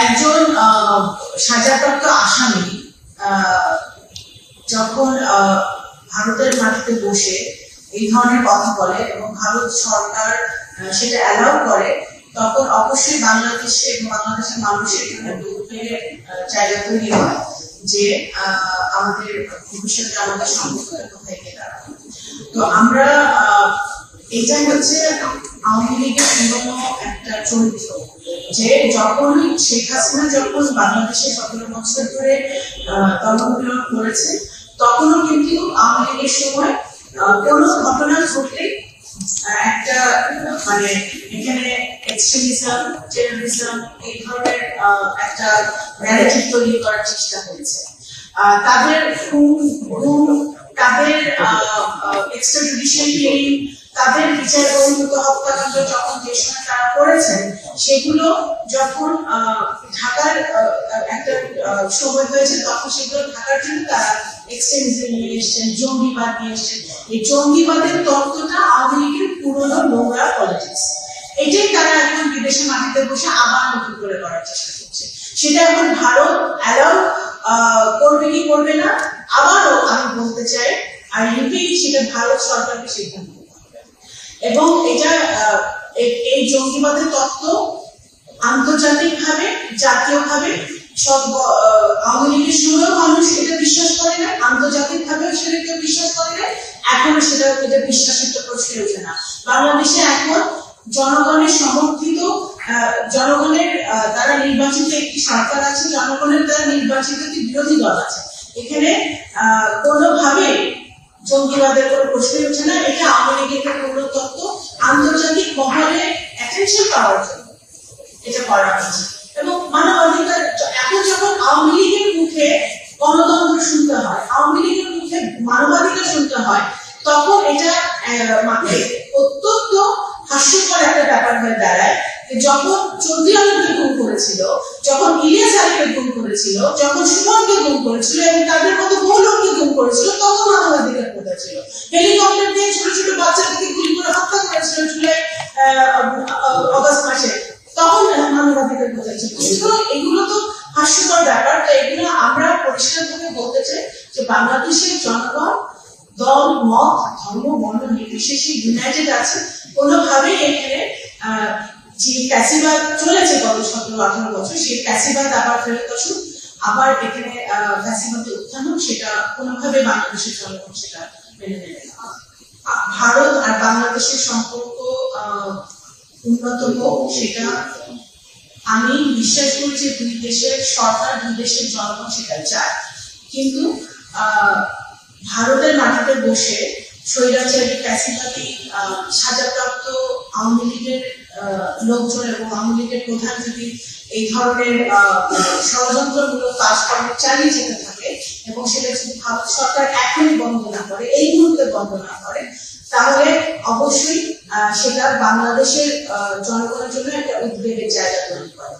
একজন সাজাপ্রাপ্ত আসামি যখন ভারতের মাটিতে বসে এই ধরনের কথা বলে এবং ভারত সরকার সেটা অ্যালাউ করে, তখন অবশ্যই বাংলাদেশে এবং বাংলাদেশের মানুষের এখানে দুঃখের জায়গা তৈরি হয় যে আমাদের ভবিষ্যতে আমাদের সম্পর্কটা কোথায় গিয়ে দাঁড়াবে। তো আমরা এটা হচ্ছে আওয়ামী লীগের পুরনো একটা চরিত্র, যে যখন শেখ হাসিনা যখন বাংলাদেশে 17 বছর ধরে দমন করেছে, তখনও কিন্তু আওয়ামী লীগের সময় কোনো ঘটনা ঘটলে একটা মানে এখানে এক্সট্রিমিজম, টেররিজম এই ধরনের একটা ন্যারেটিভ তৈরি করার চেষ্টা হয়েছে। তাদের তাদের এক্সট্রা জুডিশিয়াল হিয়ারিং, তাদের বিচার বহির্ভূত হত্যাকাণ্ড যখন যে সময় তারা করেছেন, সেগুলো যখন ঢাকার একটা সময় হয়েছে, তখন সেগুলো ঢাকার জন্য তারা এক্সট্রিমিজম নিয়ে এসছেন, জঙ্গিবাদ নিয়ে এসছেন। এই জঙ্গিবাদের তত্ত্বটা আওয়ামী লীগের পুরনো নোংরা পলিটিক্স, এটাই তারা এখন বিদেশের মাটিতে বসে আবার নতুন করে করার চেষ্টা করছে। সেটা এখন ভারত অ্যালাউ করবে কি করবে না, আবারও আমি বলতে চাই, আর রিপিট, সেটা ভারত সরকারকে সিদ্ধান্ত নিতে হবে। এবং এটা এই জঙ্গিবাদের তত্ত্ব আন্তর্জাতিকভাবে, জাতীয়ভাবে সব আওয়ামী লীগের সময় মানুষ এটা বিশ্বাস করে না, আন্তর্জাতিকভাবেও সেটা কেউ বিশ্বাস করে না, এখনো সেটা বিশ্বাসের তো প্রশ্নই ওঠে না। বাংলাদেশে এখন জনগণের সমর্থিত, জনগণের দ্বারা নির্বাচিত একটি সরকার আছে, জনগণের দ্বারা নির্বাচিত একটি বিরোধী দল আছে। এখানে কোনোভাবে জঙ্গিবাদের কোনো প্রশ্নই উঠছে না। এটা আওয়ামী লীগের পূর্ণ তত্ত্ব, আন্তর্জাতিক মহলে অ্যাটেনশন পাওয়ার জন্য এটা করা হচ্ছে। এবং মানবাধিকার, এখন যখন আওয়ামী লীগের মুখে গণতন্ত্র শুনতে হয়, আওয়ামী লীগের মুখে মানবাধিকার শুনতে হয়, তখন এটা অত্যন্ত হাস্যকর একটা ব্যাপার হয়ে দাঁড়ায়। যখন চৌধুরী আলমকে গুম করেছিল, যখন ইলিয়াস আলীকে গুম করেছিল, যখন সুমনকে গুম করেছিল এবং তাদের মতো বহু লোককে গুম করেছিল, তখন মানবাধিকার কোথায় ছিল? হেলিকপ্টার দিয়ে ছোট ছোট বাচ্চাদেরকে গুলি করে হত্যা করেছিল জুলাই অগস্ট মাসে, তখন মানবাধিকার কোথায় ছিল? এগুলো তো হাস্যকর ব্যাপার। তো এগুলো আমরা পরিষ্কারভাবে বলতে চাই যে বাংলাদেশের জনগণ দল, মত, ধর্ম, বর্ণ নির্বিশেষে ইউনাইটেড আছে। কোনোভাবেই এখানে যে ফ্যাসিবাদ চলেছে গত 17-18 বছর, সেই ফ্যাসিবাদ আবার ফেরত আসুক, আবার এখানে ফ্যাসিবাদের উত্থান হোক, সেটা কোনোভাবে বাংলাদেশের জনগণ সেটা মেনে নেবে না। ভারত আর বাংলাদেশের সম্পর্ক উন্নত হোক, সেটা আমি বিশ্বাস করি যে দুই দেশের সরকার, দুই দেশের জনগণ সেটা চায়। কিন্তু ভারতের মাটিতে বসে স্বৈরাচারী, ফ্যাসিবাদী, সাজাপ্রাপ্ত আওয়ামী লীগের লোকজন এবং আওয়ামী লীগের প্রধান যদি এই ধরনের ষড়যন্ত্রমূলক কাজকর্ম চালিয়ে যেতে থাকে এবং সেটা যদি ভারত সরকার এখনই বন্ধ না করে, এই মুহূর্তে বন্ধ না করে, তাহলে অবশ্যই সেটা বাংলাদেশের জনগণের জন্য একটা উদ্বেগের জায়গা তৈরি করে।